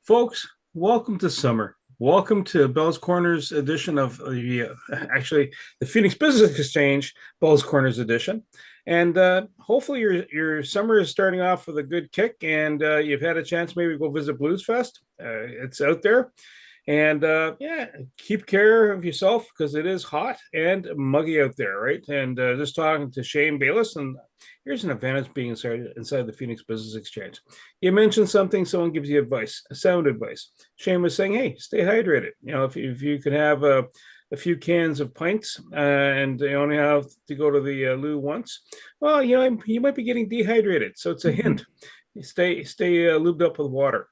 Folks, welcome to summer. Welcome to Bell's Corners edition of the Phoenix Business Exchange Bell's Corners edition. And hopefully your summer is starting off with a good kick, and you've had a chance maybe to go visit Blues Fest. It's out there. And keep care of yourself because it is hot and muggy out there, right? And just talking to Shane Bayless, and here's an advantage being inside the Phoenix Business Exchange. You mentioned something, someone gives you advice, sound advice. Shane was saying, "Hey, stay hydrated. You know, if you can have a few cans of pints and you only have to go to the loo once, well, you know, you might be getting dehydrated. So it's a hint. Stay lubed up with water."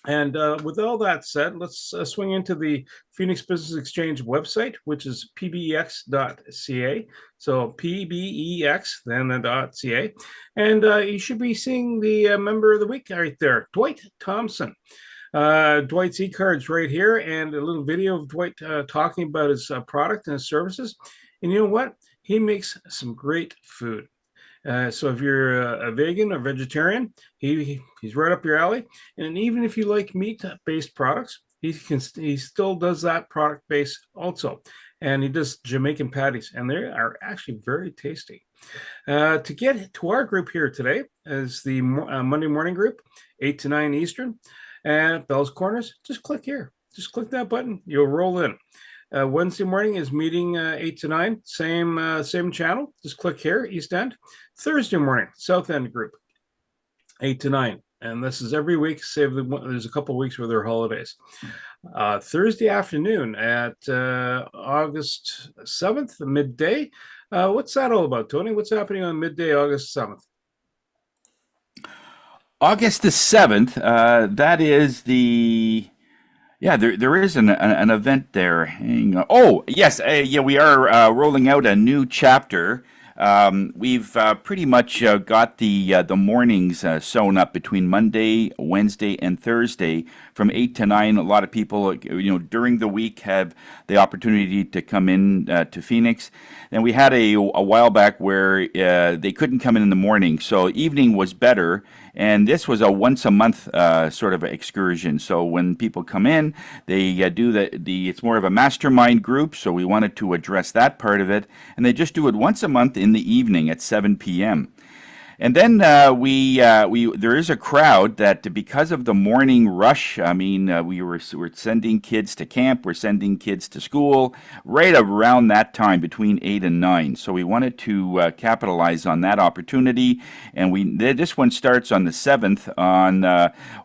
And with all that said, let's swing into the Phoenix Business Exchange website, which is pbex.ca. So PBEX, then the .ca. And you should be seeing the member of the week right there, Dwight Thompson. Dwight's e-cards right here, and a little video of Dwight talking about his product and his services. And you know what? He makes some great food. So if you're a vegan or vegetarian, he's right up your alley. And even if you like meat-based products, he still does that product base also. And he does Jamaican patties, and they are actually very tasty. To get to our group here today is the Monday morning group, 8 to 9 Eastern, at Bell's Corners. Just click here. Just click that button. You'll roll in. Wednesday morning is meeting 8 to 9, same channel. Just click here, East End. Thursday morning, South End group, 8 to 9. And this is every week, save there's a couple of weeks where there are holidays. Thursday afternoon at August 7th, midday. What's that all about, Tony? What's happening on midday, August 7th? August the 7th, that is the yeah, there is an event there. Oh, yes, yeah, we are rolling out a new chapter. We've pretty much got the mornings sewn up between Monday, Wednesday, and Thursday from 8 to 9. A lot of people, during the week have the opportunity to come in to Phoenix. And we had a while back where they couldn't come in the morning, so evening was better. And this was a once a month sort of excursion. So when people come in, they do it's more of a mastermind group. So we wanted to address that part of it. And they just do it once a month in the evening at 7 p.m. And then there is a crowd that because of the morning rush, I mean, we're sending kids to camp, we're sending kids to school right around that time between 8 and 9. So we wanted to capitalize on that opportunity. And this one starts on the 7th on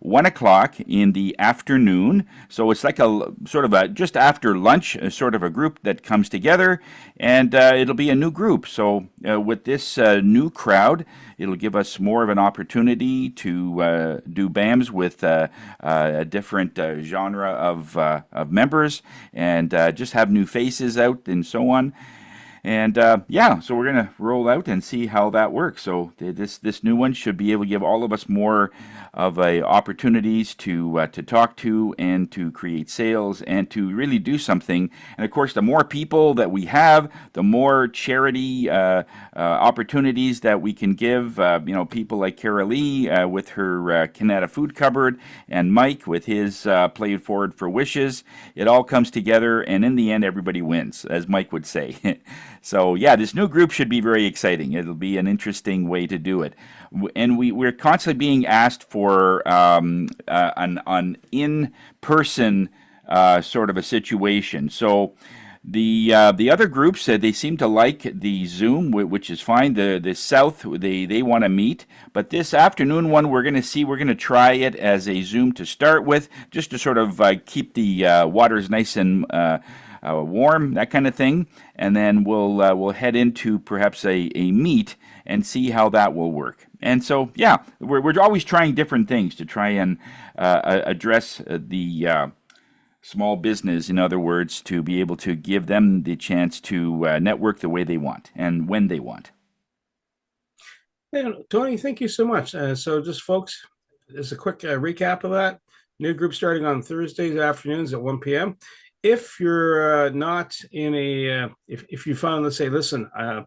1 o'clock in the afternoon. So it's like a sort of a just after lunch, sort of a group that comes together, and it'll be a new group. So with this new crowd, it'll give us more of an opportunity to do BAMs with a different genre of members and just have new faces out and so on. And yeah, so we're going to roll out and see how that works. So this new one should be able to give all of us more of opportunities to talk to and to create sales and to really do something. And of course, the more people that we have, the more charity opportunities that we can give. People like Cara Lee with her Canada Food Cupboard, and Mike with his Play It Forward for Wishes. It all comes together, and in the end, everybody wins, as Mike would say. So yeah, this new group should be very exciting. It'll be an interesting way to do it. And we're constantly being asked for an in-person sort of a situation. So the other groups said they seem to like the Zoom, which is fine. The South, they want to meet. But this afternoon one, we're going to try it as a Zoom to start with, just to sort of keep the waters nice and warm, that kind of thing, and then we'll head into perhaps a meet and see how that will work. And so, yeah, we're always trying different things to try and address the small business, in other words, to be able to give them the chance to network the way they want and when they want. Yeah, Tony, thank you so much. So just folks, as a quick recap of that, new group starting on Thursdays afternoons at 1 p.m. If you're not in if you found, let's say, listen, I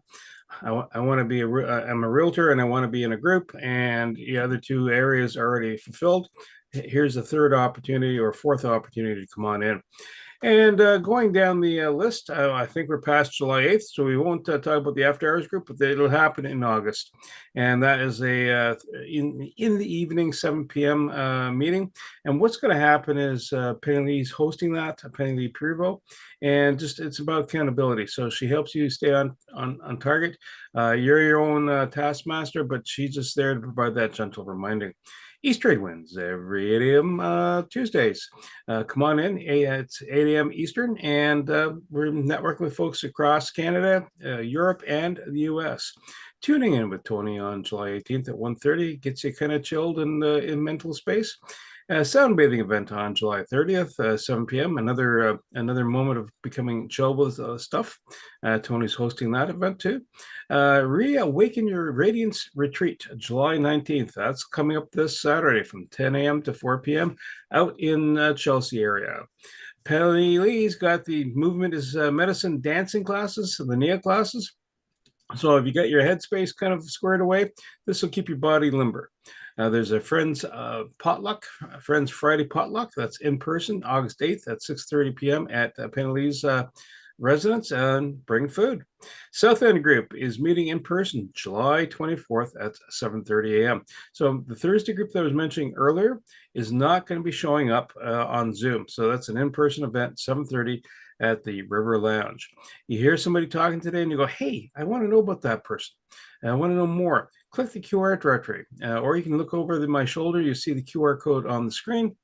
want to be I'm a realtor and I want to be in a group, and the other two areas are already fulfilled, here's a third opportunity or fourth opportunity to come on in. And going down the list, I think we're past July 8th, so we won't talk about the after hours group, but it'll happen in August. And that is in the evening, 7 p.m. Meeting. And what's going to happen is Penny Lee's hosting that, Penny Lee Prevo, and just it's about accountability. So she helps you stay on target. You're your own taskmaster, but she's just there to provide that gentle reminding. East Trade wins every 8 a.m. Tuesdays. Come on in. It's 8 a.m. Eastern, and we're networking with folks across Canada, Europe, and the U.S. Tuning in with Tony on July 18th at 1:30 gets you kind of chilled in mental space. Sound bathing event on July 30th, 7 p.m. Another moment of becoming chill with stuff. Tony's hosting that event too. Reawaken Your Radiance Retreat, July 19th. That's coming up this Saturday from 10 a.m. to 4 p.m. out in Chelsea area. Penny Lee's got the Movement is Medicine dancing classes, the NEA classes. So if you got your headspace kind of squared away, this will keep your body limber. There's a Friends potluck, Friends Friday potluck. That's in person, August 8th at 6:30 p.m. at Penally's residence, and bring food. South End Group is meeting in person July 24th at 7:30 a.m. So the Thursday group that I was mentioning earlier is not going to be showing up on Zoom. So that's an in-person event, 7:30 at the River Lounge. You hear somebody talking today and you go, hey, I want to know about that person. I want to know more. Click the QR directory, or you can look over my shoulder. You see the QR code on the screen.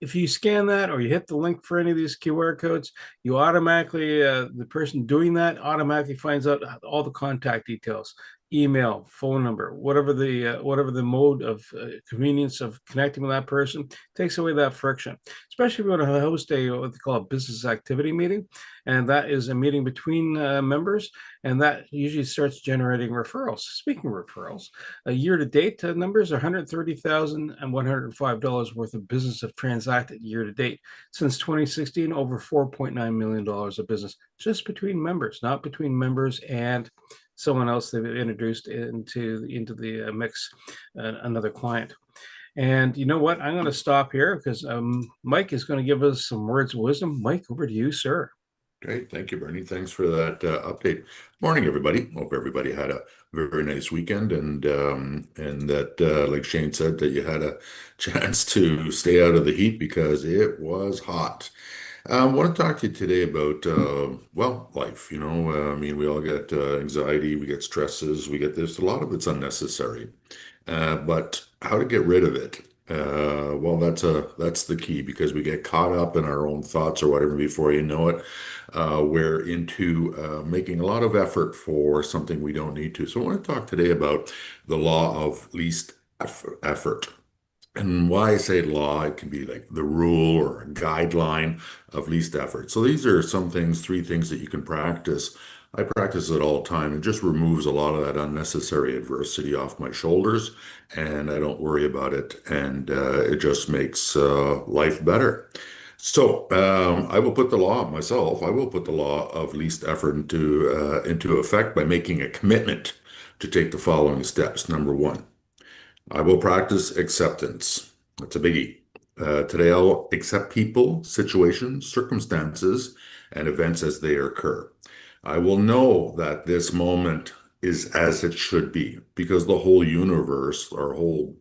If you scan that or you hit the link for any of these QR codes, you automatically, the person doing that automatically finds out all the contact details, email, phone number, whatever the mode of convenience of connecting with that person, takes away that friction. Especially if you want to host what they call a business activity meeting, and that is a meeting between members, and that usually starts generating referrals. Speaking of referrals, year-to-date numbers are $130,105 worth of business have transacted year-to-date. Since 2016, over $4.9 million of business just between members, not between members and someone else they've introduced into the mix, another client. And you know what? I'm going to stop here because Mike is going to give us some words of wisdom. Mike, over to you, sir. Great. Thank you, Bernie. Thanks for that update. Morning, everybody. Hope everybody had a very nice weekend and that, like Shane said, that you had a chance to stay out of the heat because it was hot. I want to talk to you today about, well, life. I mean, we all get anxiety, we get stresses, we get this. A lot of it's unnecessary. But how to get rid of it? Well, that's the key because we get caught up in our own thoughts or whatever. Before you know it, we're into making a lot of effort for something we don't need to. So I want to talk today about the law of least effort. And why I say law, it can be like the rule or a guideline of least effort. So these are some things, three things that you can practice. I practice it all the time. It just removes a lot of that unnecessary adversity off my shoulders, and I don't worry about it. And it just makes life better. So I will put the law myself. I will put the law of least effort into effect by making a commitment to take the following steps. Number one. I will practice acceptance. That's a biggie. Today, I'll accept people, situations, circumstances, and events as they occur. I will know that this moment is as it should be because the whole universe, our whole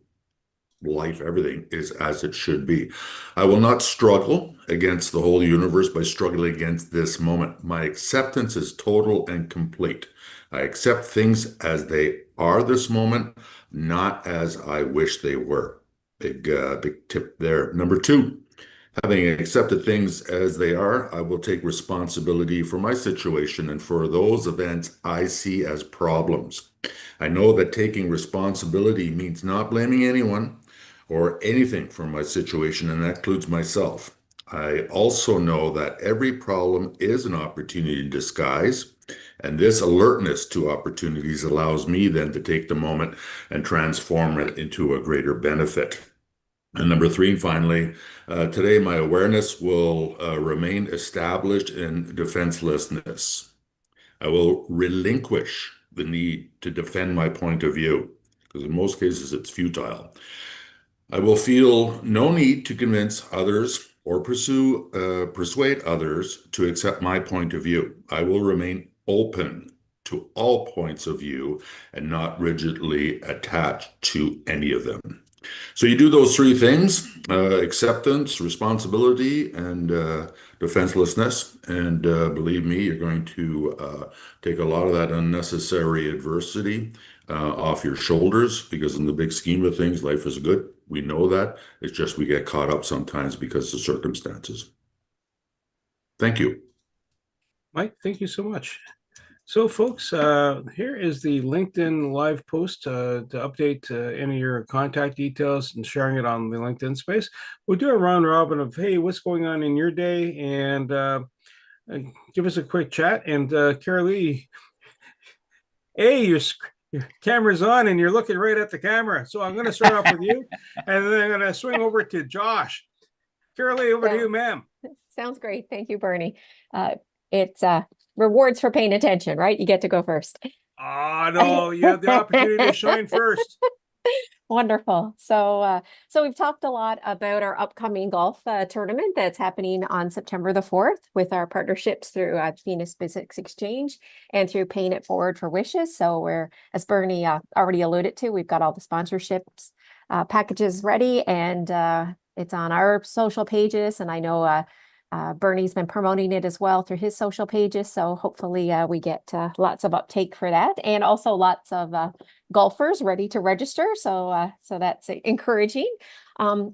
life, everything is as it should be. I will not struggle against the whole universe by struggling against this moment. My acceptance is total and complete. I accept things as they are this moment, not as I wish they were. Big tip there. Number two, having accepted things as they are, I will take responsibility for my situation and for those events I see as problems. I know that taking responsibility means not blaming anyone or anything for my situation, and that includes myself. I also know that every problem is an opportunity in disguise, and this alertness to opportunities allows me then to take the moment and transform it into a greater benefit. And number three, and finally, today my awareness will remain established in defenselessness. I will relinquish the need to defend my point of view, because in most cases it's futile. I will feel no need to convince others or persuade others to accept my point of view. I will remain open to all points of view and not rigidly attached to any of them. So you do those three things, acceptance, responsibility, and defenselessness. And believe me, you're going to take a lot of that unnecessary adversity off your shoulders because in the big scheme of things, life is good. We know that. It's just we get caught up sometimes because of circumstances. Thank you. Mike, thank you so much. So, folks, here is the LinkedIn live post to update any of your contact details and sharing it on the LinkedIn space. We'll do a round robin of, hey, what's going on in your day? And give us a quick chat. And Carolee, hey, your camera's on and you're looking right at the camera. So I'm going to start off with you, and then I'm going to swing over to Josh. Carolee, over to you, ma'am. Sounds great. Thank you, Bernie. It's rewards for paying attention, right? You get to go first. Oh, no, you have the opportunity to shine first. Wonderful. So we've talked a lot about our upcoming golf tournament that's happening on September the 4th with our partnerships through Phoenix Business Exchange and through Paying It Forward for Wishes. So we're, as Bernie already alluded to, we've got all the sponsorships packages ready, and it's on our social pages. And I know Bernie's been promoting it as well through his social pages. So hopefully we get lots of uptake for that, and also lots of golfers ready to register. So that's encouraging.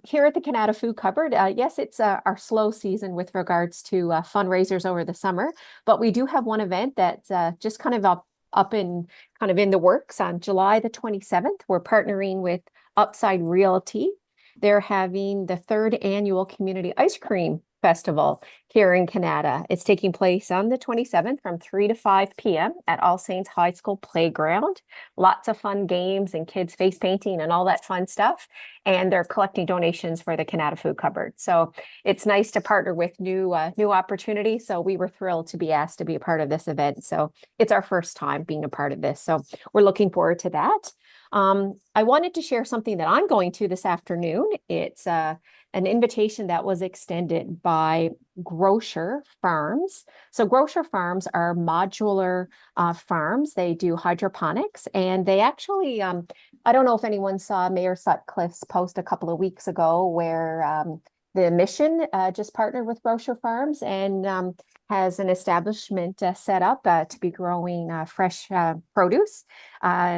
Here at the Canada Food Cupboard, yes, it's our slow season with regards to fundraisers over the summer, but we do have one event that's just kind of up in kind of in the works on July the 27th. We're partnering with Upside Realty. They're having the 3rd annual Community Ice Cream Festival here in Canada. It's taking place on the 27th from 3 to 5 p.m. at All Saints High School Playground. Lots of fun games and kids face painting and all that fun stuff. And they're collecting donations for the Canada Food Cupboard. So it's nice to partner with new opportunities. So we were thrilled to be asked to be a part of this event. So it's our first time being a part of this. So we're looking forward to that. I wanted to share something that I'm going to this afternoon. It's an invitation that was extended by Grocer Farms. So Grocer Farms are modular farms. They do hydroponics, and they actually, I don't know if anyone saw Mayor Sutcliffe's post a couple of weeks ago where the Mission just partnered with Grocer Farms and has an establishment set up to be growing fresh produce.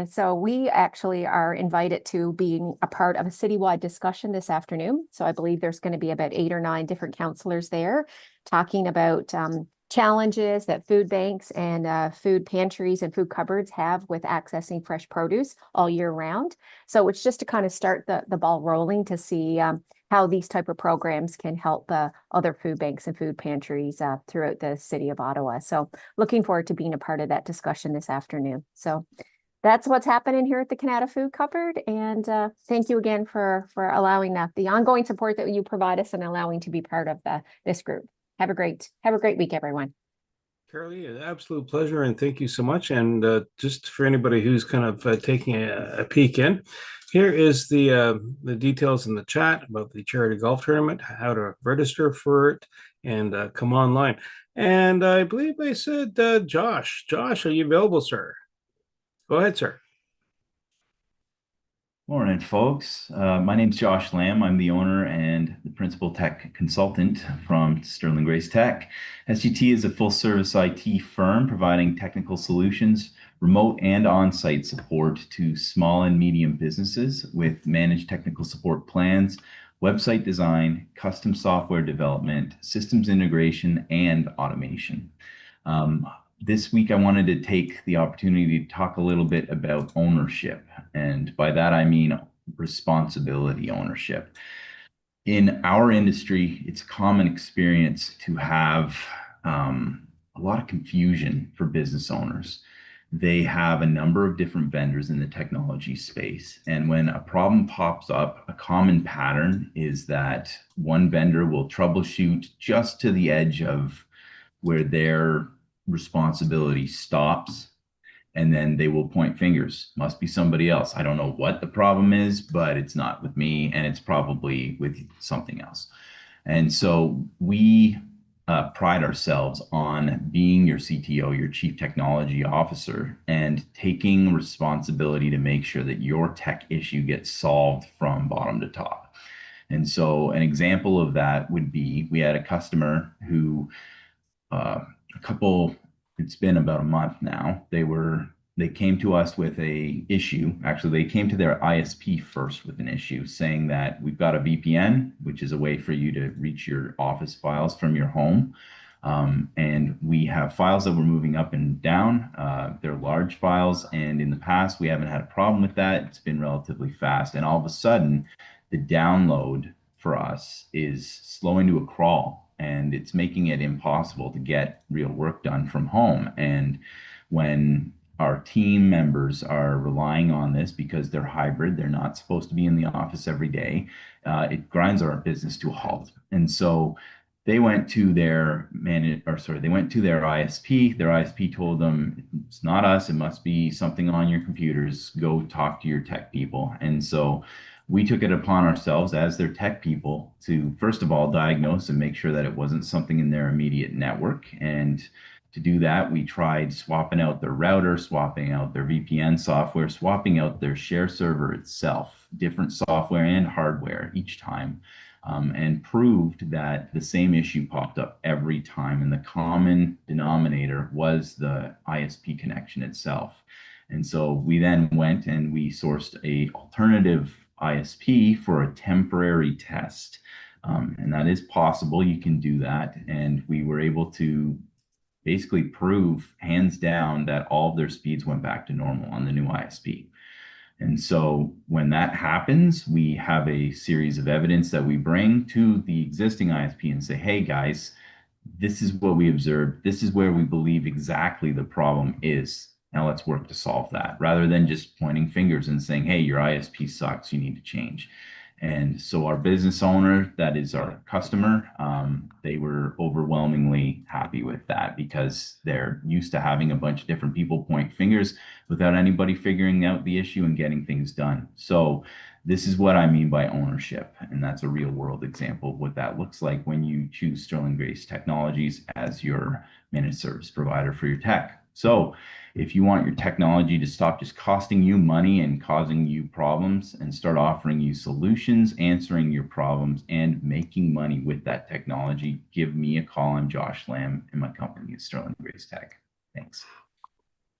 So we actually are invited to being a part of a citywide discussion this afternoon. So I believe there's going to be about 8 or 9 different counselors there talking about challenges that food banks and food pantries and food cupboards have with accessing fresh produce all year round. So it's just to kind of start the ball rolling to see how these type of programs can help other food banks and food pantries throughout the city of Ottawa. So looking forward to being a part of that discussion this afternoon. So that's what's happening here at the Canada Food Cupboard. And thank you again for allowing the ongoing support that you provide us and allowing to be part of this group. Have a great week, everyone. Carolee, an absolute pleasure, and thank you so much. And just for anybody who's kind of taking a peek in, here is the details in the chat about the charity golf tournament, how to register for it, and come online. And I believe I said Josh. Josh, are you available, sir? Go ahead, sir. Morning, folks. My name's Josh Lamb. I'm the owner and the principal tech consultant from Sterling Grace Tech. SGT is a full-service IT firm providing technical solutions, remote and on-site support to small and medium businesses with managed technical support plans, website design, custom software development, systems integration, and automation. This week, I wanted to take the opportunity to talk a little bit about ownership. And by that, I mean responsibility ownership. In our industry, it's a common experience to have a lot of confusion for business owners. They have a number of different vendors in the technology space. And when a problem pops up, a common pattern is that one vendor will troubleshoot just to the edge of where their responsibility stops, And then they will point fingers. Must be somebody else. I don't know what the problem is, but it's not with me, and it's probably with something else. And so we pride ourselves on being your CTO, your Chief Technology Officer, and taking responsibility to make sure that your tech issue gets solved from bottom to top. And so an example of that would be we had a customer who a couple, it's been about a month now. They came to us with a issue. Actually, they came to their ISP first with an issue saying that we've got a VPN, which is a way for you to reach your Office files from your home. And we have files that we're moving up and down. They're large files, and in the past, we haven't had a problem with that. It's been relatively fast. And all of a sudden, the download for us is slowing to a crawl, and it's making it impossible to get real work done from home. And when our team members are relying on this because they're hybrid, they're not supposed to be in the office every day, it grinds our business to a halt. And so they went to their they went to their ISP. Their ISP told them, it's not us, it must be something on your computers. Go talk to your tech people. And so we took it upon ourselves as their tech people to, first of all, diagnose and make sure that it wasn't something in their immediate network. And to do that, we tried swapping out their router, swapping out their VPN software, swapping out their share server itself, different software and hardware each time, and proved that the same issue popped up every time. And the common denominator was the ISP connection itself. And so we then went and we sourced a alternative ISP for a temporary test. And that is possible. You can do that. And we were able to basically prove hands down that all of their speeds went back to normal on the new ISP. And so when that happens, we have a series of evidence that we bring to the existing ISP and say, hey guys, this is what we observed. This is where we believe exactly the problem is. Now let's work to solve that, rather than just pointing fingers and saying, hey, your ISP sucks, you need to change. And so our business owner, that is our customer, they were overwhelmingly happy with that because they're used to having a bunch of different people point fingers without anybody figuring out the issue and getting things done. So this is what I mean by ownership. And that's a real world example of what that looks like when you choose Sterling Grace Technologies as your managed service provider for your tech. So if you want your technology to stop just costing you money and causing you problems and start offering you solutions, answering your problems, and making money with that technology, give me a call. I'm Josh Lamb, and my company is Sterling Grace Tech. Thanks.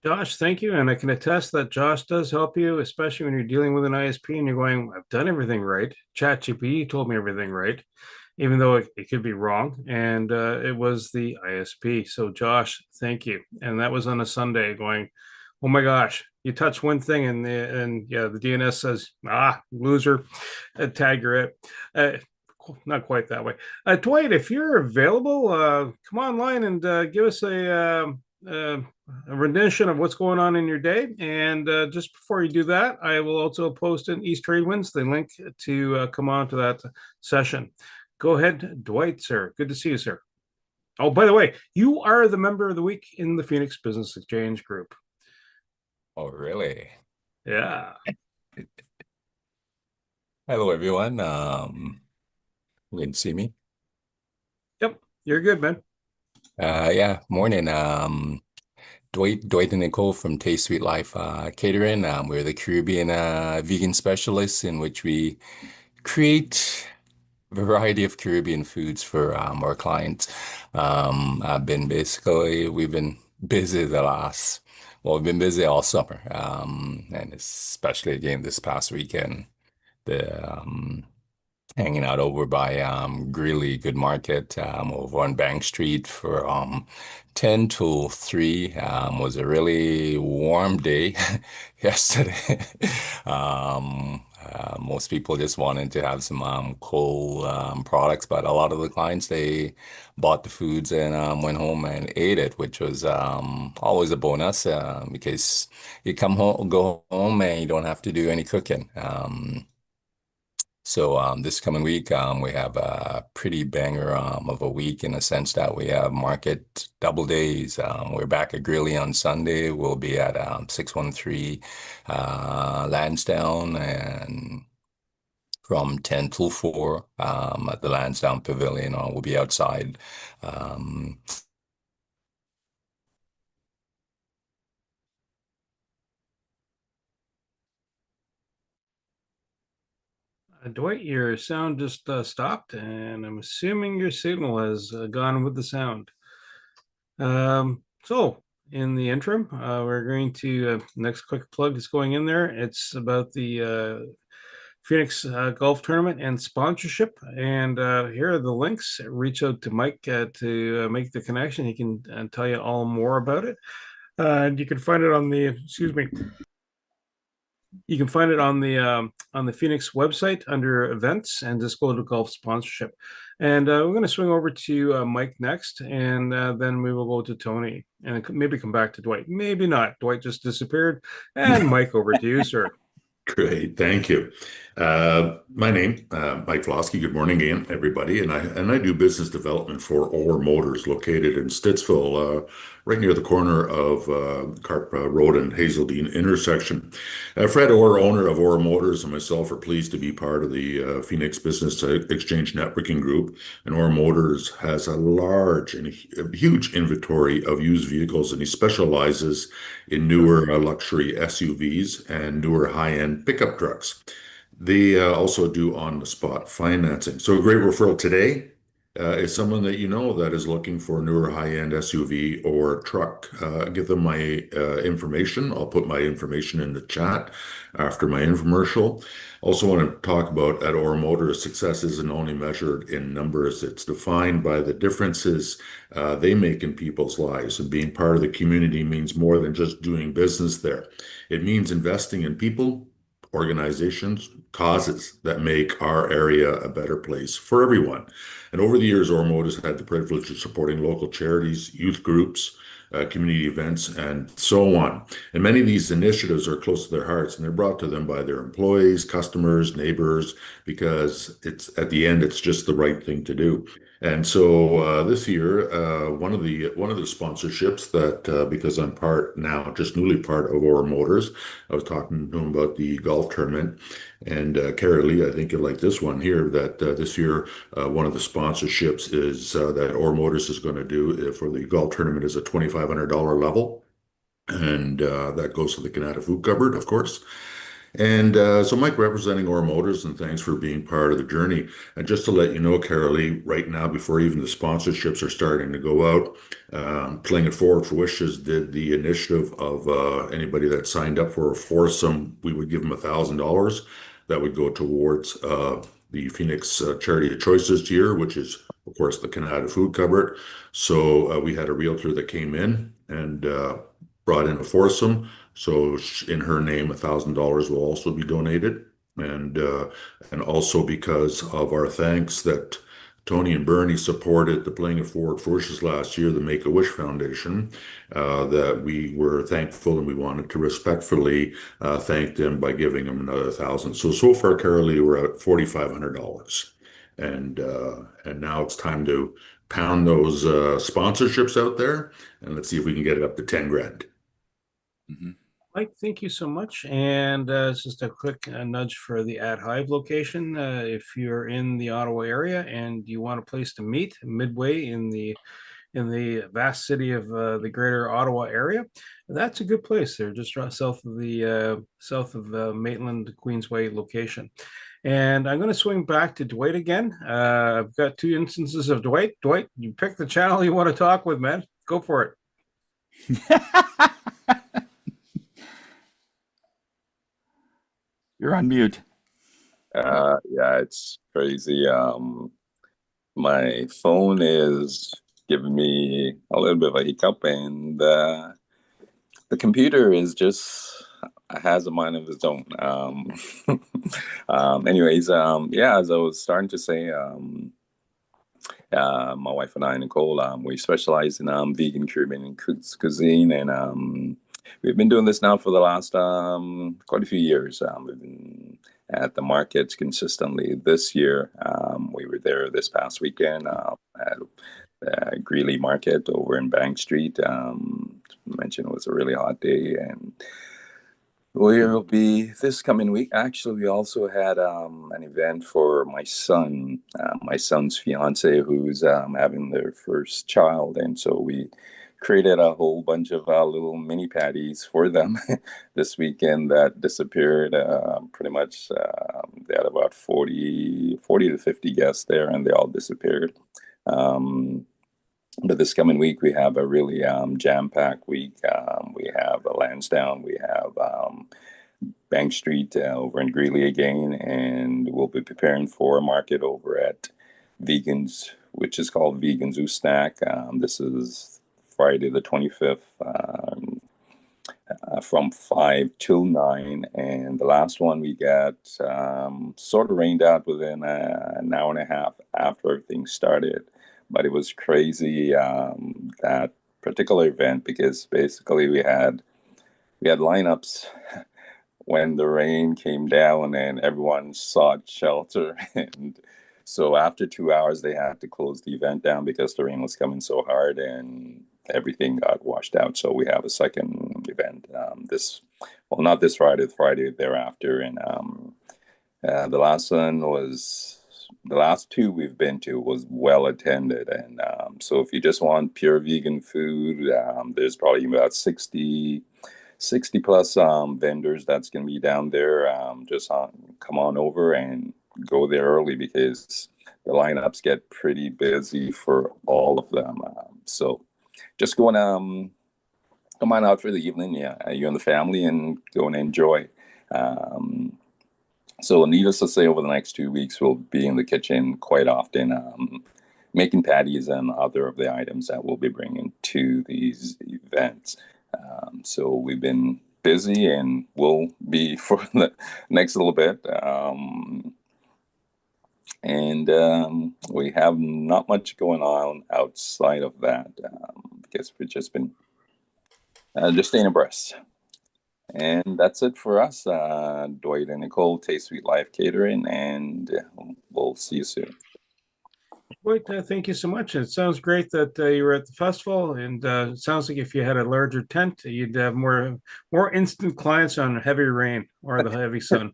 Josh, thank you. And I can attest that Josh does help you, especially when you're dealing with an ISP and you're going, I've done everything right. ChatGPT told me everything right, even though it could be wrong. And it was the ISP. So, Josh, thank you. And that was on a Sunday going, oh my gosh, you touch one thing and yeah, the DNS says, loser, tag your it. Not quite that way. Dwight, if you're available, come online and give us a rendition of what's going on in your day. And just before you do that, I will also post in East Trade Winds the link to come on to that session. Go ahead, Dwight, sir. Good to see you, sir. Oh, by the way, you are the member of the week in the Phoenix Business Exchange group. Oh, really? Yeah. Hello, everyone. You can see me. Yep. You're good, man. Yeah, morning. Dwight and Nicole from Taste Sweet Life Catering. We're the Caribbean vegan specialists in which we create a variety of Caribbean foods for our clients. We've been busy we've been busy all summer, and especially again this past weekend. The hanging out over by Greeley Good Market over on Bank Street for 10 to 3 was a really warm day yesterday. Most people just wanted to have some cold products, but a lot of the clients they bought the foods and went home and ate it, which was always a bonus because you come home, go home, and you don't have to do any cooking. So this coming week, we have a pretty banger of a week in the sense that we have market double days. We're back at Greeley on Sunday. We'll be at 613 Lansdowne, and from 10 till 4 at the Lansdowne Pavilion. We'll be outside. Um, Dwight, your sound just stopped, and I'm assuming your signal has gone with the sound. So in the interim, we're going to next quick plug is going in there. It's about the Phoenix Golf Tournament and sponsorship. And here are the links. Reach out to Mike to make the connection. He can tell you all more about it. And you can find it on the, excuse me, you can find it on the Phoenix website under events, and just go to golf sponsorship. And we're going to swing over to Mike next, and then we will go to Tony, and maybe come back to Dwight. Maybe not. Dwight just disappeared. And Mike, over to you, sir. Great, thank you. My name, Mike Flosky. Good morning again, everybody. And I do business development for Orr Motors, located in Stittsville, right near the corner of Carp Road and Hazeldean intersection. Fred Orr, owner of Orr Motors, and myself are pleased to be part of the Phoenix Business Exchange Networking Group. And Orr Motors has a large and a huge inventory of used vehicles, and he specializes in newer luxury SUVs and newer high-end pickup trucks. They also do on-the-spot financing. So a great referral today is someone that you know that is looking for a newer high-end SUV or truck. Give them my information. I'll put my information in the chat after my infomercial. Also want to talk about at Orr Motors, success isn't only measured in numbers. It's defined by the differences they make in people's lives. And being part of the community means more than just doing business there. It means investing in people, organizations, causes that make our area a better place for everyone. And over the years, Orr Motors had the privilege of supporting local charities, youth groups, community events, and so on. And many of these initiatives are close to their hearts, and they're brought to them by their employees, customers, neighbors, because it's at the end, it's just the right thing to do. And so this year, one of the sponsorships that because I'm just newly part of Orr Motors, I was talking to him about the golf tournament, and Carrie Lee, I think you'll like this one here. That this year, one of the sponsorships is that Orr Motors is going to do for the golf tournament is a $2,500 level, and that goes to the Canada Food Cupboard, of course. And so, Mike, representing Orr Motors, and thanks for being part of the journey. And just to let you know, Carolee, right now, before even the sponsorships are starting to go out, Playing It Forward for Wishes did the initiative of anybody that signed up for a foursome, we would give them $1,000. That would go towards the Phoenix Charity of Choice this year, which is, of course, the Canada Food Cupboard. So we had a realtor that came in and brought in a foursome. So in her name, $1,000 will also be donated, and also because of our thanks that Tony and Bernie supported the Playing It Forward for Wishes last year, the Make-A-Wish Foundation, that we were thankful and we wanted to respectfully thank them by giving them another 1,000. So far, Carolee, we're at $4,500, and now it's time to pound those sponsorships out there, and let's see if we can get it up to 10 grand. Mhm. Mike, thank you so much. And it's just a quick nudge for the Ad Hive location. If you're in the Ottawa area and you want a place to meet midway in the vast city of the Greater Ottawa area, that's a good place. They're just south of the Maitland Queensway location. And I'm going to swing back to Dwight again. I've got two instances of Dwight. Dwight, you pick the channel you want to talk with, man. Go for it. You're on mute. Yeah, it's crazy. My phone is giving me a little bit of a hiccup, and the computer is just has a mind of its own. Anyways, yeah, as I was starting to say, my wife and I, Nicole, we specialize in vegan Caribbean cuisine, and we've been doing this now for the last quite a few years. We've been at the markets consistently this year. We were there this past weekend at Greeley Market over in Bank Street. Mentioned it was a really hot day, and we'll be this coming week. Actually, we also had an event for my son's fiance, who's having their first child, and so we created a whole bunch of little mini patties for them this weekend that disappeared. Pretty much, they had about 40 to 50 guests there, and they all disappeared. But this coming week, we have a really jam-packed week. We have Lansdowne, we have Bank Street over in Greeley again, and we'll be preparing for a market over at Vegans, which is called Vegans Who Snack. This is Friday the 25th from 5 till 9. And the last one we got sort of rained out within an hour and a half after everything started. But it was crazy, that particular event, because basically we had lineups when the rain came down and everyone sought shelter. And so after 2 hours, they had to close the event down because the rain was coming so hard and everything got washed out. So we have a second event not this Friday, the Friday thereafter. And the last two we've been to was well attended. And so if you just want pure vegan food, there's probably about 60 plus vendors that's going to be down there. Just come on over and go there early because the lineups get pretty busy for all of them. So just go and come on out for the evening, you and the family, and go and enjoy. So needless to say, over the next 2 weeks, we'll be in the kitchen quite often, making patties and other of the items that we'll be bringing to these events. So we've been busy and will be for the next little bit. And we have not much going on outside of that, because we've just been just staying abreast. And that's it for us, Dwight and Nicole, Taste Sweet Life Catering, and we'll see you soon. Wait, thank you so much. It sounds great that you were at the festival, and it sounds like if you had a larger tent, you'd have more instant clients on heavy rain or the heavy sun.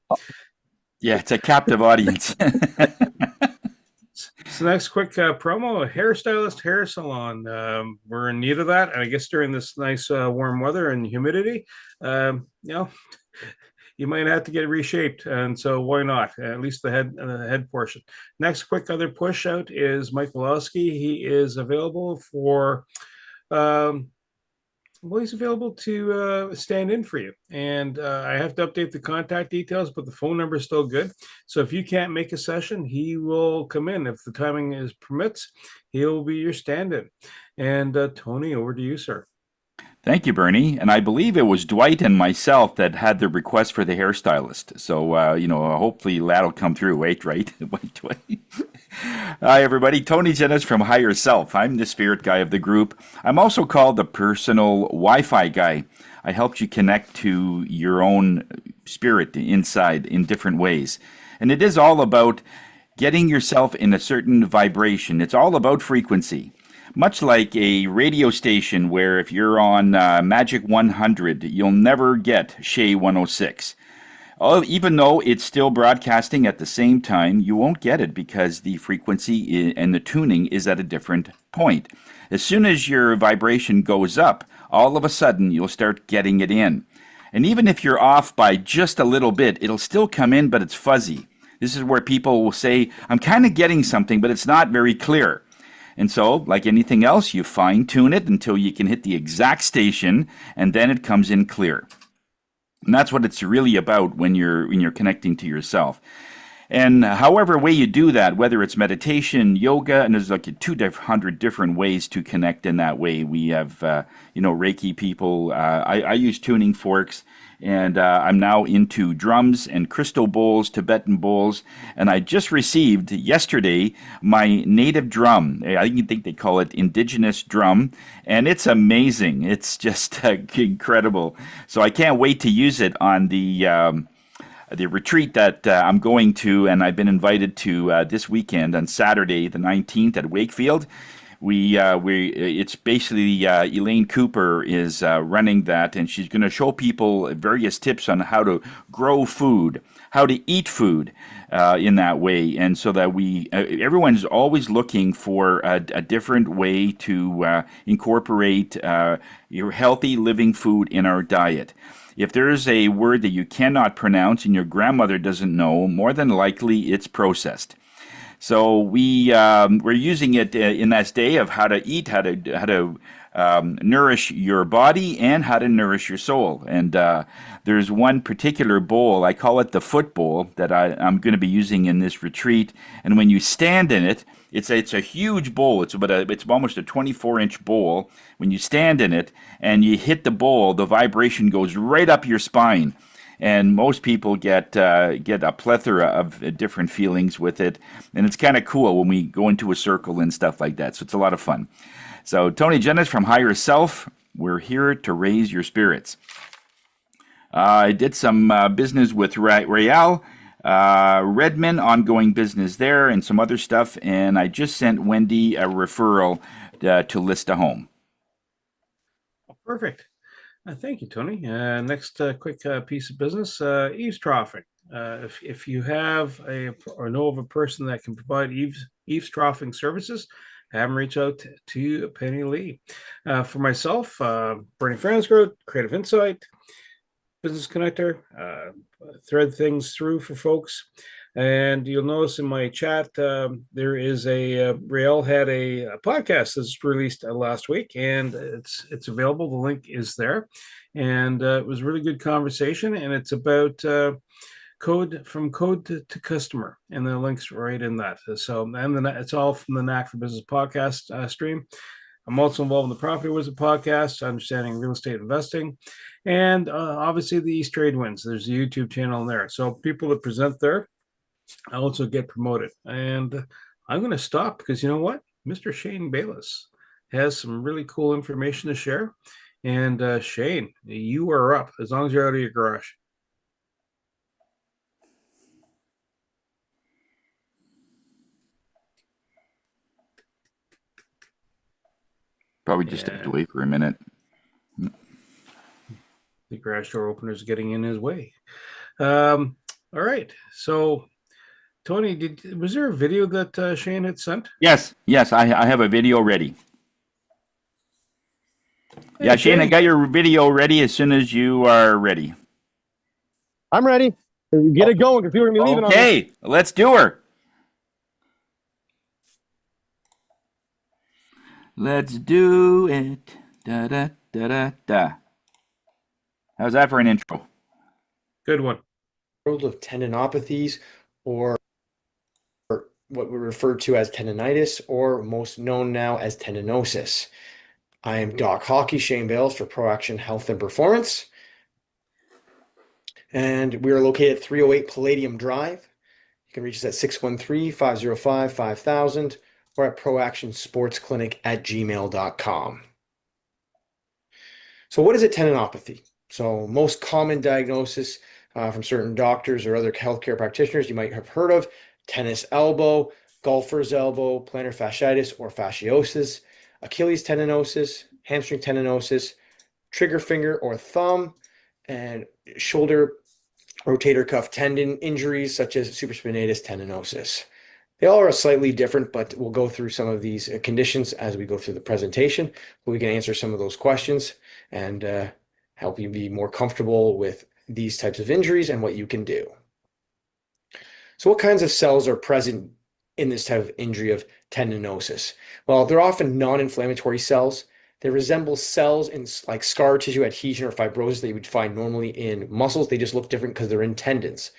Yeah, it's a captive audience. So next quick promo, hairstylist hair salon. We're in need of that. And I guess during this nice warm weather and humidity, you might have to get reshaped. And so why not? At least the head portion. Next quick other push out is Mike Walowski. He is available for he's available to stand in for you. And I have to update the contact details, but the phone number is still good. So if you can't make a session, he will come in. If the timing permits, he'll be your stand-in. And Tony, over to you, sir. Thank you, Bernie. And I believe it was Dwight and myself that had the request for the hairstylist. So, hopefully that'll come through. Wait, right? Wait. Hi, everybody. Tony Jennis from Higher Self. I'm the spirit guy of the group. I'm also called the personal Wi-Fi guy. I helped you connect to your own spirit inside in different ways. And it is all about getting yourself in a certain vibration. It's all about frequency. Much like a radio station where if you're on Magic 100, you'll never get Shea 106. Even though it's still broadcasting at the same time, you won't get it because the frequency and the tuning is at a different point. As soon as your vibration goes up, all of a sudden you'll start getting it in. And even if you're off by just a little bit, it'll still come in, but it's fuzzy. This is where people will say, I'm kind of getting something, but it's not very clear. And so, like anything else, you fine-tune it until you can hit the exact station, and then it comes in clear. And that's what it's really about when you're connecting to yourself. And however way you do that, whether it's meditation, yoga, and there's like 200 different ways to connect in that way. We have, Reiki people. I use tuning forks, and I'm now into drums and crystal bowls, Tibetan bowls. And I just received yesterday my native drum. I think they call it indigenous drum, and it's amazing. It's just incredible. So I can't wait to use it on the the retreat that I'm going to, and I've been invited to this weekend on Saturday, the 19th at Wakefield. It's basically Elaine Cooper is running that, and she's going to show people various tips on how to grow food, how to eat food in that way, and so that everyone's always looking for a different way to incorporate your healthy living food in our diet. If there's a word that you cannot pronounce and your grandmother doesn't know, more than likely it's processed. So we're using it in this day of how to eat, how to nourish your body, and how to nourish your soul. And there's one particular bowl, I call it the foot bowl, that I'm going to be using in this retreat. And when you stand in it, it's a huge bowl. It's almost a 24-inch bowl. When you stand in it and you hit the bowl, the vibration goes right up your spine. And most people get a plethora of different feelings with it, and it's kind of cool when we go into a circle and stuff like that. So it's a lot of fun. So Tony Jennis from Higher Self, we're here to raise your spirits. I did some business with Real, Redmond, ongoing business there, and some other stuff. And I just sent Wendy a referral to list a home. Perfect. Thank you, Tony. Next quick piece of business, eavesdropping. If you have or know of a person that can provide eavesdropping services, have them reach out to Penny Lee. For myself, Burning Friends Group, Creative Insight, Business Connector, thread things through for folks. And you'll notice in my chat, there is Rael had a podcast that's released last week, and it's available. The link is there. And it was a really good conversation, and it's about code to customer, and the link's right in that. So, and it's all from the Knack for Business podcast stream. I'm also involved in the Property Wizard podcast, understanding real estate investing, and obviously the East Trade Winds. There's a YouTube channel in there. So people that present there, I also get promoted. And I'm going to stop because you know what? Mr. Shane Bayless has some really cool information to share. And Shane, you are up as long as you're out of your garage. Probably just stepped away for a minute. The garage door opener is getting in his way. All right. So, Tony, was there a video that Shane had sent? Yes, I have a video ready. Hey, yeah, Shane, I got your video ready as soon as you are ready. I'm ready. Get it going because people are going to be leaving on me. Okay, let's do her. Let's do it. Da da da da da. How's that for an intro? Good one. World of tendinopathies, or what we refer to as tendinitis, or most known now as tendinosis. I am Doc Hockey, Shane Bales for ProAction Health and Performance. And we are located at 308 Palladium Drive. You can reach us at 613-505-5000 or at proactionsportsclinic@gmail.com. So what is a tendinopathy? So most common diagnosis from certain doctors or other healthcare practitioners you might have heard of: tennis elbow, golfer's elbow, plantar fasciitis or fasciosis, Achilles tendinosis, hamstring tendinosis, trigger finger or thumb, and shoulder rotator cuff tendon injuries such as supraspinatus tendinosis. They all are slightly different, but we'll go through some of these conditions as we go through the presentation. We can answer some of those questions and help you be more comfortable with these types of injuries and what you can do. So what kinds of cells are present in this type of injury of tendinosis? Well, they're often non-inflammatory cells. They resemble cells in like scar tissue adhesion or fibrosis that you would find normally in muscles. They just look different because they're in tendons.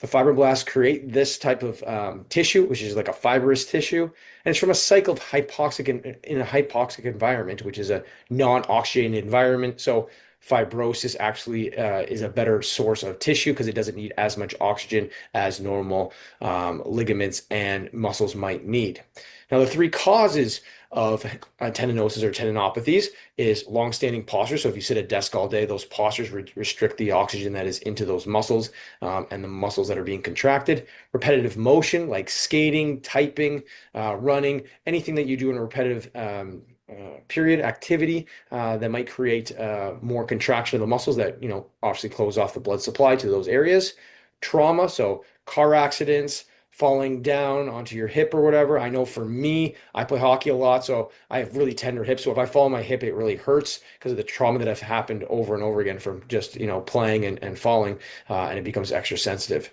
The fibroblasts create this type of tissue, which is like a fibrous tissue, and it's from a cycle of in a hypoxic environment, which is a non-oxygenated environment. So fibrosis actually is a better source of tissue because it doesn't need as much oxygen as normal ligaments and muscles might need. Now, the three causes of tendinosis or tendinopathies is long-standing posture. So if you sit at a desk all day, those postures restrict the oxygen that is into those muscles and the muscles that are being contracted. Repetitive motion, like skating, typing, running, anything that you do in a repetitive period activity that might create more contraction of the muscles that, obviously close off the blood supply to those areas. Trauma, so car accidents, falling down onto your hip or whatever. I know for me, I play hockey a lot, so I have really tender hips. So if I fall on my hip, it really hurts because of the trauma that have happened over and over again from just, playing and falling, and it becomes extra sensitive.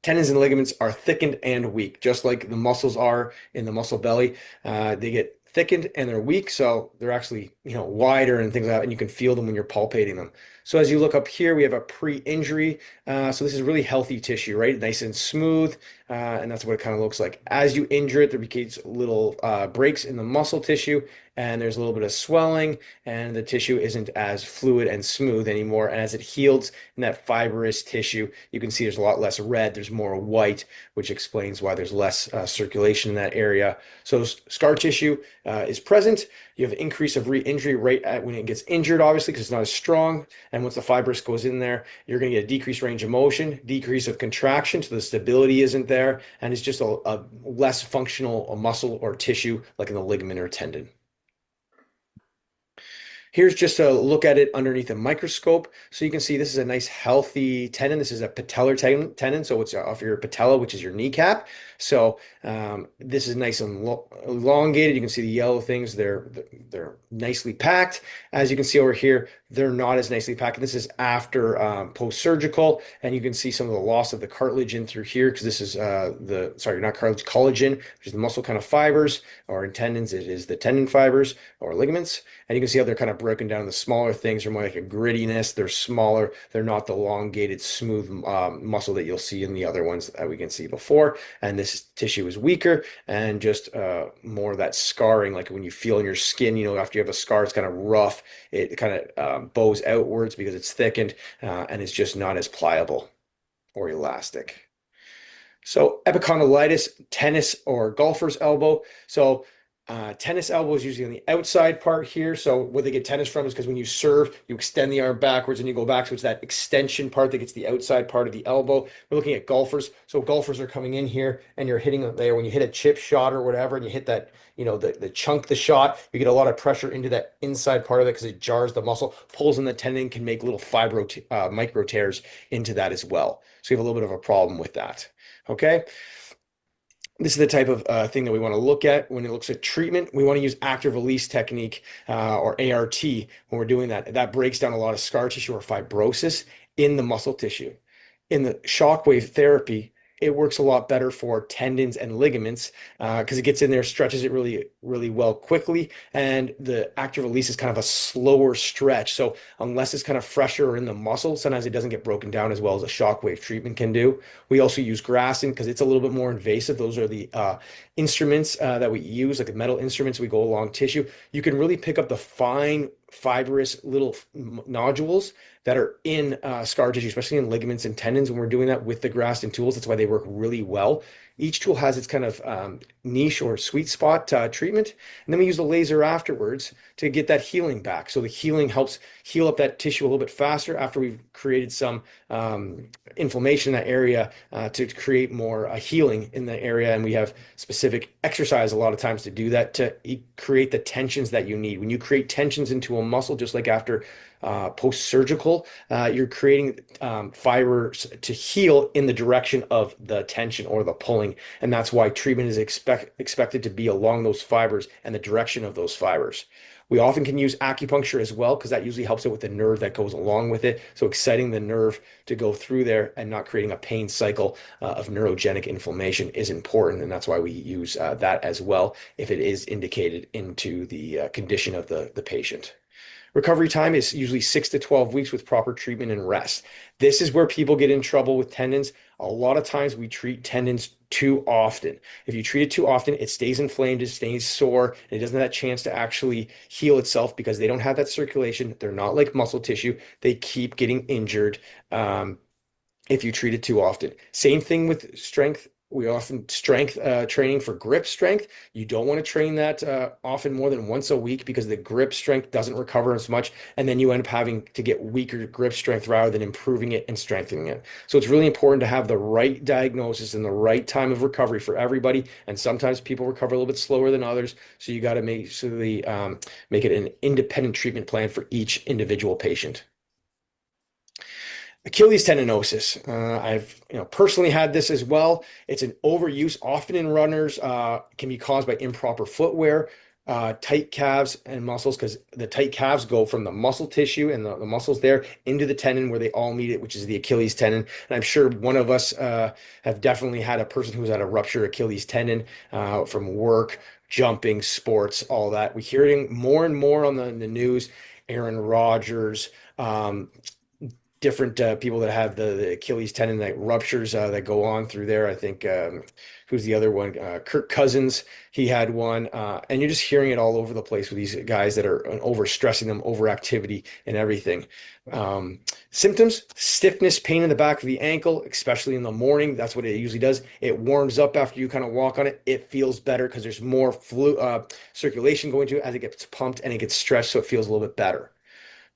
Tendons and ligaments are thickened and weak, just like the muscles are in the muscle belly. They get thickened and they're weak, so they're actually, wider and things like that, and you can feel them when you're palpating them. So as you look up here, we have a pre-injury. So this is really healthy tissue, right? Nice and smooth, and that's what it kind of looks like. As you injure it, there becomes little breaks in the muscle tissue, and there's a little bit of swelling, and the tissue isn't as fluid and smooth anymore. And as it heals in that fibrous tissue, you can see there's a lot less red, there's more white, which explains why there's less circulation in that area. So scar tissue is present. You have increase of re-injury rate when it gets injured, obviously, because it's not as strong. And once the fibrous goes in there, you're going to get a decreased range of motion, decrease of contraction, so the stability isn't there, and it's just a less functional muscle or tissue like in the ligament or tendon. Here's just a look at it underneath a microscope. So you can see this is a nice healthy tendon. This is a patellar tendon. So it's off your patella, which is your kneecap. So this is nice and elongated. You can see the yellow things. They're nicely packed. As you can see over here, they're not as nicely packed. This is after post-surgical, and you can see some of the loss of the cartilage in through here because this is not cartilage, collagen, which is the muscle kind of fibers, or in tendons, it is the tendon fibers or ligaments. And you can see how they're kind of broken down. The smaller things are more like a grittiness. They're smaller. They're not the elongated, smooth muscle that you'll see in the other ones that we can see before. And this tissue is weaker and just more of that scarring, like when you feel in your skin, after you have a scar, it's kind of rough. It kind of bows outwards because it's thickened and it's just not as pliable or elastic. So epicondylitis, tennis or golfer's elbow. So tennis elbow is usually on the outside part here. So where they get tennis from is because when you serve, you extend the arm backwards and you go back. So it's that extension part that gets the outside part of the elbow. We're looking at golfers. So golfers are coming in here and you're hitting it there. When you hit a chip shot or whatever, and you hit that, the chunk, the shot, you get a lot of pressure into that inside part of it because it jars the muscle, pulls in the tendon, can make little micro tears into that as well. So you have a little bit of a problem with that. Okay. This is the type of thing that we want to look at when it looks at treatment. We want to use active release technique or ART when we're doing that. That breaks down a lot of scar tissue or fibrosis in the muscle tissue. In the shockwave therapy, it works a lot better for tendons and ligaments because it gets in there, stretches it really, really well quickly. And the active release is kind of a slower stretch. So unless it's kind of fresher in the muscle, sometimes it doesn't get broken down as well as a shockwave treatment can do. We also use grassing because it's a little bit more invasive. Those are the instruments that we use, like the metal instruments we go along tissue. You can really pick up the fine fibrous little nodules that are in scar tissue, especially in ligaments and tendons when we're doing that with the Graston tools. That's why they work really well. Each tool has its kind of niche or sweet spot treatment. And then we use the laser afterwards to get that healing back. So the healing helps heal up that tissue a little bit faster after we've created some inflammation in that area to create more healing in the area. And we have specific exercise a lot of times to do that, to create the tensions that you need. When you create tensions into a muscle, just like after post-surgical, you're creating fibers to heal in the direction of the tension or the pulling. And that's why treatment is expected to be along those fibers and the direction of those fibers. We often can use acupuncture as well because that usually helps it with the nerve that goes along with it. So exciting the nerve to go through there and not creating a pain cycle of neurogenic inflammation is important. And that's why we use that as well if it is indicated into the condition of the patient. Recovery time is usually 6 to 12 weeks with proper treatment and rest. This is where people get in trouble with tendons. A lot of times we treat tendons too often. If you treat it too often, it stays inflamed, it stays sore, and it doesn't have that chance to actually heal itself because they don't have that circulation. They're not like muscle tissue. They keep getting injured. If you treat it too often. Same thing with strength. We often strength training for grip strength. You don't want to train that often more than once a week because the grip strength doesn't recover as much. And then you end up having to get weaker grip strength rather than improving it and strengthening it. So it's really important to have the right diagnosis and the right time of recovery for everybody. And sometimes people recover a little bit slower than others. So you got to make make it an independent treatment plan for each individual patient. Achilles tendinosis. I've personally had this as well. It's an overuse, often in runners, can be caused by improper footwear, tight calves and muscles, because the tight calves go from the muscle tissue and the muscles there into the tendon where they all meet it, which is the Achilles tendon. And I'm sure one of us have definitely had a person who's had a ruptured Achilles tendon from work, jumping, sports, all that. We're hearing more and more on the news. Aaron Rodgers, different people that have the Achilles tendon that ruptures that go on through there. I think who's the other one? Kirk Cousins, he had one. And you're just hearing it all over the place with these guys that are overstressing them, overactivity and everything. Symptoms: stiffness, pain in the back of the ankle, especially in the morning. That's what it usually does. It warms up after you kind of walk on it. It feels better because there's more circulation going to it as it gets pumped and it gets stretched, so it feels a little bit better.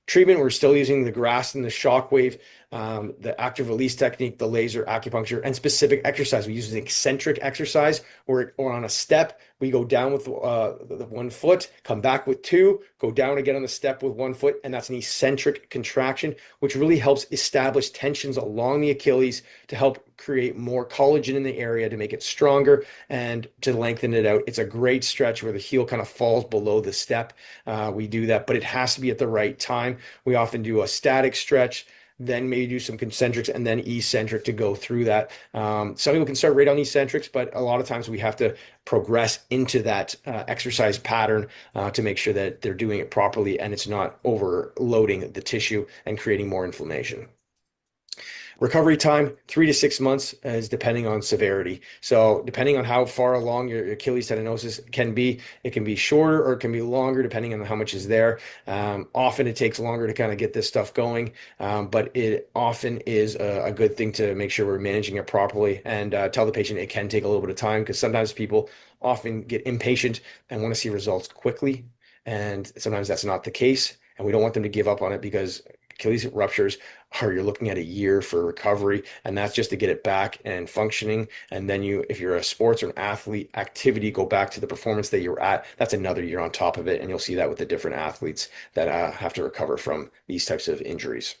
Treatment, we're still using the grass and the shockwave, the active release technique, the laser acupuncture, and specific exercise. We use an eccentric exercise or on a step. We go down with the 1 foot, come back with 2, go down again on the step with 1 foot, and that's an eccentric contraction, which really helps establish tensions along the Achilles to help create more collagen in the area to make it stronger and to lengthen it out. It's a great stretch where the heel kind of falls below the step. We do that, but it has to be at the right time. We often do a static stretch, then maybe do some concentrics and then eccentric to go through that. Some people can start right on eccentrics, but a lot of times we have to progress into that exercise pattern to make sure that they're doing it properly and it's not overloading the tissue and creating more inflammation. Recovery time, 3 to 6 months, is depending on severity. So depending on how far along your Achilles tendinosis can be, it can be shorter or it can be longer depending on how much is there. Often it takes longer to kind of get this stuff going, but it often is a good thing to make sure we're managing it properly and tell the patient it can take a little bit of time because sometimes people often get impatient and want to see results quickly. And sometimes that's not the case. And we don't want them to give up on it because Achilles ruptures you're looking at a year for recovery, and that's just to get it back and functioning. And then if you're a sports or an athlete activity, go back to the performance that you're at. That's another year on top of it. And you'll see that with the different athletes that have to recover from these types of injuries.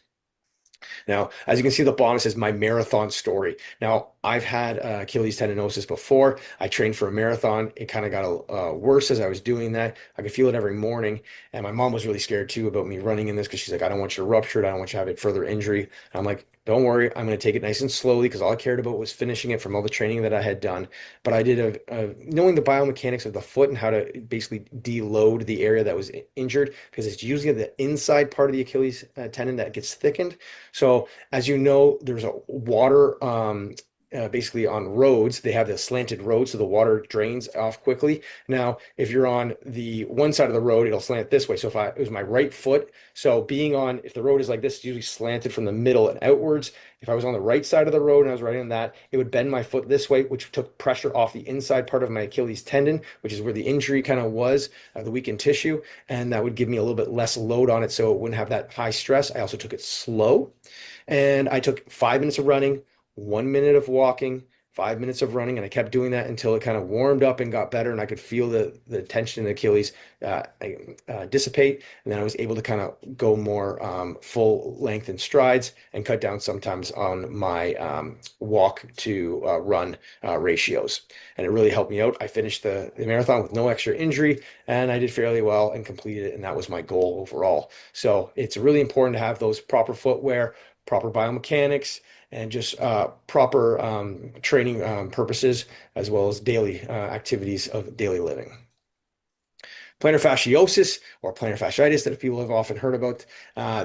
Now, as you can see at the bottom, it says my marathon story. Now, I've had Achilles tendinosis before. I trained for a marathon. It kind of got worse as I was doing that. I could feel it every morning. And my mom was really scared too about me running in this because she's like, I don't want you to rupture it. I don't want you to have it further injury. And I'm like, don't worry. I'm going to take it nice and slowly because all I cared about was finishing it from all the training that I had done. But I did knowing the biomechanics of the foot and how to basically deload the area that was injured because it's usually the inside part of the Achilles tendon that gets thickened. So as you know, there's a water basically on roads, they have the slanted road, so the water drains off quickly. Now, if you're on the one side of the road, it'll slant this way. So it was my right foot, so if the road is like this, it's usually slanted from the middle and outwards. If I was on the right side of the road and I was riding on that, it would bend my foot this way, which took pressure off the inside part of my Achilles tendon, which is where the injury kind of was, the weakened tissue, and that would give me a little bit less load on it so it wouldn't have that high stress. I also took it slow, and I took 5 minutes of running, 1 minute of walking, 5 minutes of running, and I kept doing that until it kind of warmed up and got better, and I could feel the tension in the Achilles dissipate, and then I was able to kind of go more full length in strides and cut down sometimes on my walk to run ratios, and it really helped me out. I finished the marathon with no extra injury, and I did fairly well and completed it, and that was my goal overall. So it's really important to have those proper footwear, proper biomechanics, and just proper training purposes, as well as daily activities of daily living. Plantar fasciosis or plantar fasciitis that people have often heard about.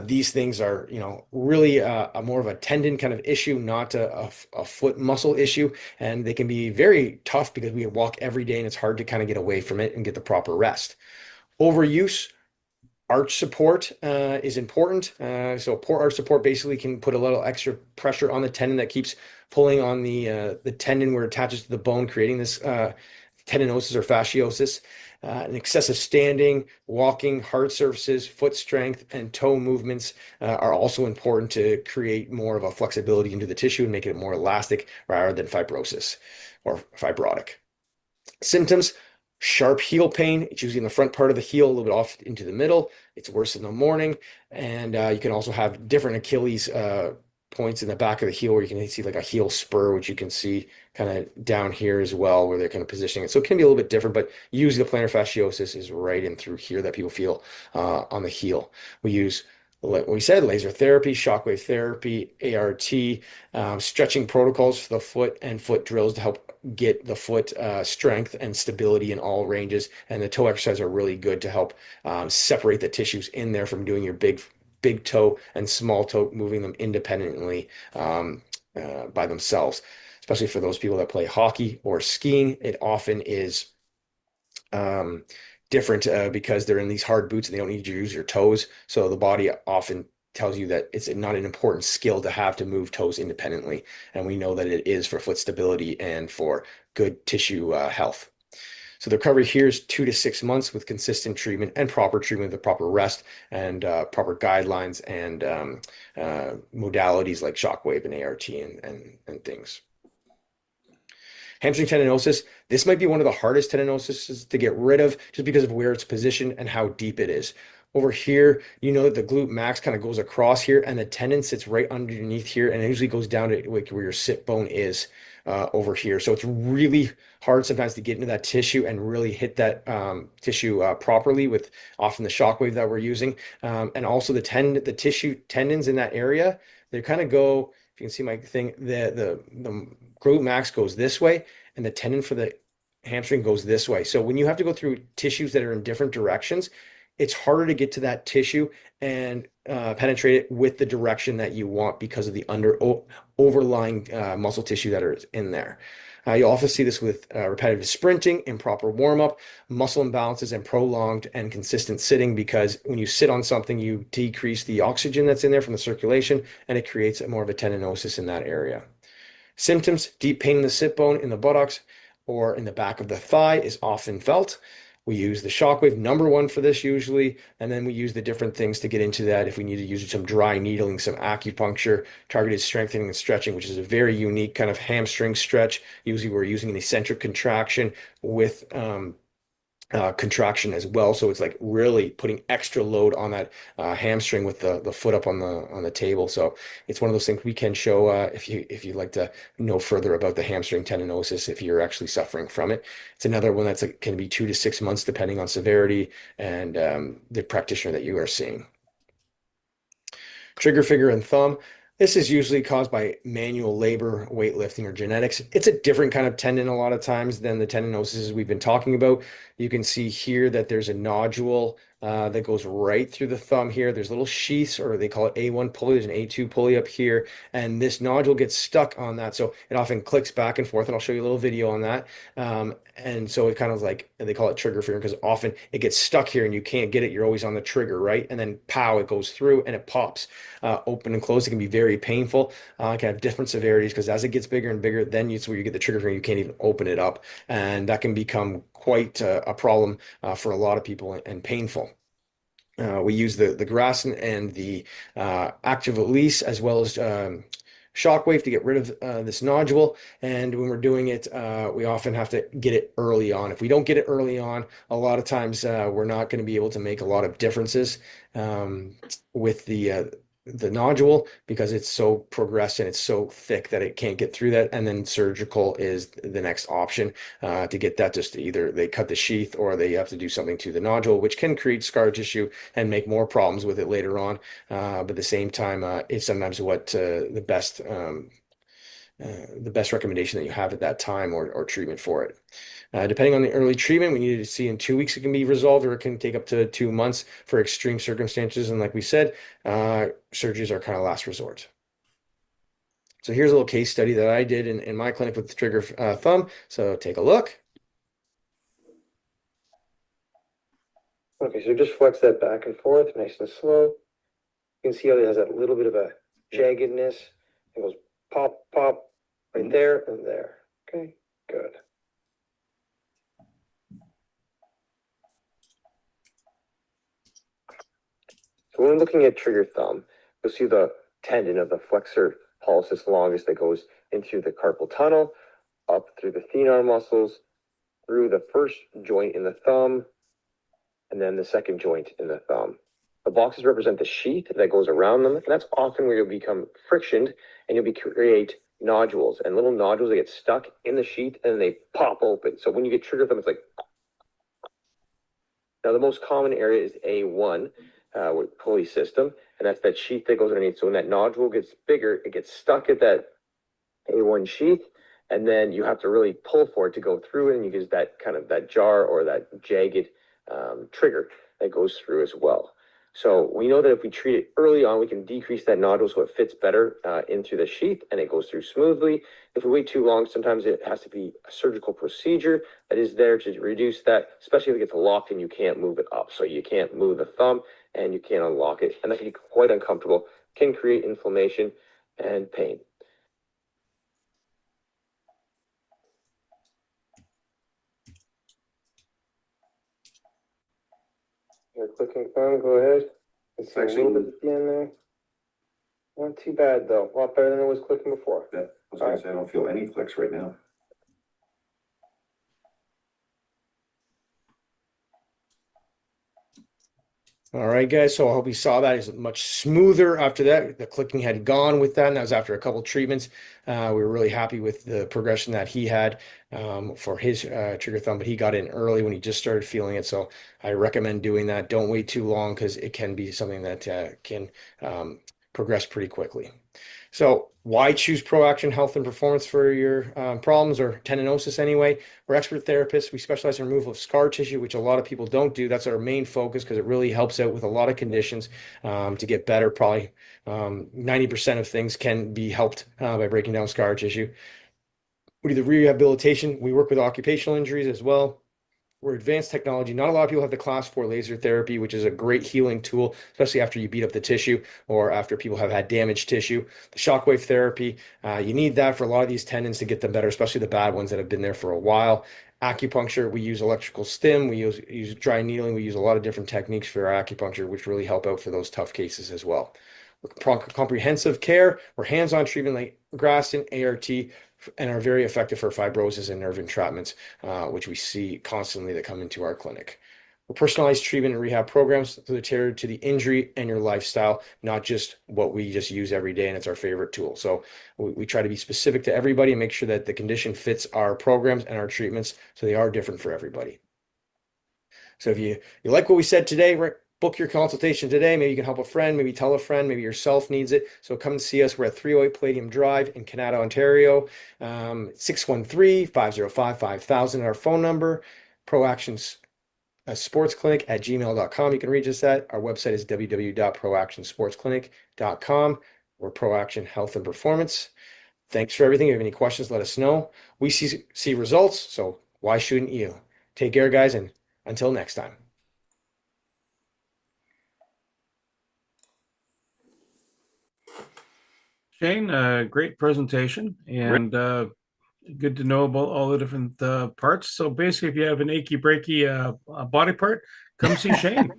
These things are, really a more of a tendon kind of issue, not a foot muscle issue. And they can be very tough because we walk every day and it's hard to kind of get away from it and get the proper rest. Overuse, arch support is important. So poor arch support basically can put a little extra pressure on the tendon that keeps pulling on the tendon where it attaches to the bone, creating this tendinosis or fasciosis. And excessive standing, walking, hard surfaces, foot strength, and toe movements are also important to create more of a flexibility into the tissue and make it more elastic rather than fibrosis or fibrotic. Symptoms: sharp heel pain. It's usually in the front part of the heel, a little bit off into the middle. It's worse in the morning. And you can also have different Achilles points in the back of the heel where you can see like a heel spur, which you can see kind of down here as well, where they're kind of positioning it. So it can be a little bit different, but usually the plantar fasciosis is right in through here that people feel on the heel. We use, what we said, laser therapy, shockwave therapy, ART, stretching protocols for the foot, and foot drills to help get the foot strength and stability in all ranges. And the toe exercises are really good to help separate the tissues in there from doing your big toe and small toe, moving them independently by themselves. Especially for those people that play hockey or skiing, it often is different because they're in these hard boots and they don't need to use your toes. So the body often tells you that it's not an important skill to have to move toes independently. And we know that it is for foot stability and for good tissue health. So the recovery here is 2 to 6 months with consistent treatment and proper treatment, the proper rest and proper guidelines and modalities like shockwave and ART and things. Hamstring tendinosis. This might be one of the hardest tendinoses to get rid of just because of where it's positioned and how deep it is. Over here, that the glute max kind of goes across here and the tendon sits right underneath here and it usually goes down to like where your sit bone is over here. So it's really hard sometimes to get into that tissue and really hit that tissue properly with often the shockwave that we're using. And also the tissue tendons in that area, they kind of go, if you can see my thing, the glute max goes this way and the tendon for the hamstring goes this way. So when you have to go through tissues that are in different directions, it's harder to get to that tissue and penetrate it with the direction that you want because of the overlying muscle tissue that is in there. You often see this with repetitive sprinting, improper warm-up, muscle imbalances, and prolonged and consistent sitting because when you sit on something, you decrease the oxygen that's in there from the circulation, and it creates more of a tendinosis in that area. Symptoms: deep pain in the sit bone, in the buttocks, or in the back of the thigh is often felt. We use the shockwave, number one for this usually, and then we use the different things to get into that if we need to use some dry needling, some acupuncture, targeted strengthening and stretching, which is a very unique kind of hamstring stretch. Usually we're using an eccentric contraction with contraction as well. So it's like really putting extra load on that hamstring with the foot up on the table. So it's one of those things we can show if you'd like to know further about the hamstring tendinosis if you're actually suffering from it. It's another one that's can be 2 to 6 months depending on severity and the practitioner that you are seeing. Trigger finger and thumb. This is usually caused by manual labor, weightlifting, or genetics. It's a different kind of tendon a lot of times than the tendinosis we've been talking about. You can see here that there's a nodule that goes right through the thumb here. There's little sheaths, or they call it A1 pulley. There's an A2 pulley up here, and this nodule gets stuck on that. So it often clicks back and forth, and I'll show you a little video on that. And so it kind of like, they call it trigger finger because often it gets stuck here and you can't get it. You're always on the trigger, right? And then pow, it goes through and it pops open and close. It can be very painful. It can have different severities because as it gets bigger and bigger, then it's where you get the trigger finger. You can't even open it up. And that can become quite a problem for a lot of people and painful. We use the grass and the active release as well as shockwave to get rid of this nodule. And when we're doing it, we often have to get it early on. If we don't get it early on, a lot of times we're not going to be able to make a lot of differences with the nodule because it's so progressed and it's so thick that it can't get through that. And then surgical is the next option to get that. Just either they cut the sheath or they have to do something to the nodule, which can create scar tissue and make more problems with it later on. But at the same time, it's sometimes what the best the best recommendation that you have at that time or treatment for it. Depending on the early treatment, we need to see in 2 weeks it can be resolved, or it can take up to 2 months for extreme circumstances. And like we said, surgeries are kind of last resort. So here's a little case study that I did in my clinic with the trigger thumb. So take a look. Okay, so just flex that back and forth, nice and slow. You can see how it has that little bit of a jaggedness. It goes pop, pop, right there and there. Okay, good. So when we're looking at trigger thumb, you'll see the tendon of the flexor pollicis longus that goes into the carpal tunnel, up through the thenar muscles, through the first joint in the thumb, and then the second joint in the thumb. The boxes represent the sheath that goes around them, and that's often where you'll become frictioned and you'll create nodules and little nodules that get stuck in the sheath and they pop open. So when you get trigger thumb, it's like. Now the most common area is A1 with pulley system, and that's that sheath that goes underneath. So when that nodule gets bigger, it gets stuck at that A1 sheath, and then you have to really pull for it to go through it, and you get that kind of that jar or that jagged trigger that goes through as well. So we know that if we treat it early on, we can decrease that nodule so it fits better into the sheath and it goes through smoothly. If we wait too long, sometimes it has to be a surgical procedure that is there to reduce that, especially if it gets locked and you can't move it up. So you can't move the thumb and you can't unlock it, and that can be quite uncomfortable, can create inflammation and pain. You're clicking thumb, go ahead. It's actually a little bit at the end there. Not too bad though. A lot better than it was clicking before. Yeah, I was going to say I don't feel any clicks right now. All right, guys. So I hope you saw that. It's much smoother after that. The clicking had gone with that, and that was after a couple treatments. We were really happy with the progression that he had for his trigger thumb, but he got in early when he just started feeling it. So I recommend doing that. Don't wait too long because it can be something that can progress pretty quickly. So why choose ProAction Health and Performance for your problems or tendinosis anyway? We're expert therapists. We specialize in removal of scar tissue, which a lot of people don't do. That's our main focus because it really helps out with a lot of conditions to get better. Probably 90% of things can be helped by breaking down scar tissue. We do the rehabilitation. We work with occupational injuries as well. We're advanced technology. Not a lot of people have the class 4 laser therapy, which is a great healing tool, especially after you beat up the tissue or after people have had damaged tissue. The shockwave therapy, you need that for a lot of these tendons to get them better, especially the bad ones that have been there for a while. Acupuncture, we use electrical stim, we use dry needling, we use a lot of different techniques for our acupuncture, which really help out for those tough cases as well. We're comprehensive care. We're hands-on treatment like Graston, ART, and are very effective for fibrosis and nerve entrapments, which we see constantly that come into our clinic. We're personalized treatment and rehab programs that are tailored to the injury and your lifestyle, not just what we just use every day, and it's our favorite tool. So we try to be specific to everybody and make sure that the condition fits our programs and our treatments, so they are different for everybody. So if you like what we said today, book your consultation today. Maybe you can help a friend, maybe tell a friend, maybe yourself needs it. So come and see us. We're at 308 Palladium Drive in Canada, Ontario, 613-505-5000, our phone number, ProAction Sports Clinic at gmail.com. You can reach us at. Our website is www.proactionsportsclinic.com. We're ProAction Health and Performance. Thanks for everything. If you have any questions, let us know. We see results, so why shouldn't you? Take care, guys, and until next time. Shane, great presentation, and good to know about all the different parts. So basically, if you have an achy breaky body part, come see Shane.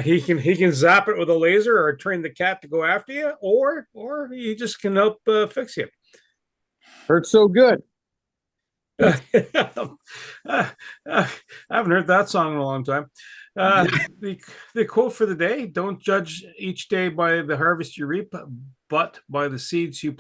He can zap it with a laser or train the cat to go after you, or he just can help fix you. Hurts so good. I haven't heard that song in a long time. The quote for the day: "Don't judge each day by the harvest you reap, but by the seeds you plant."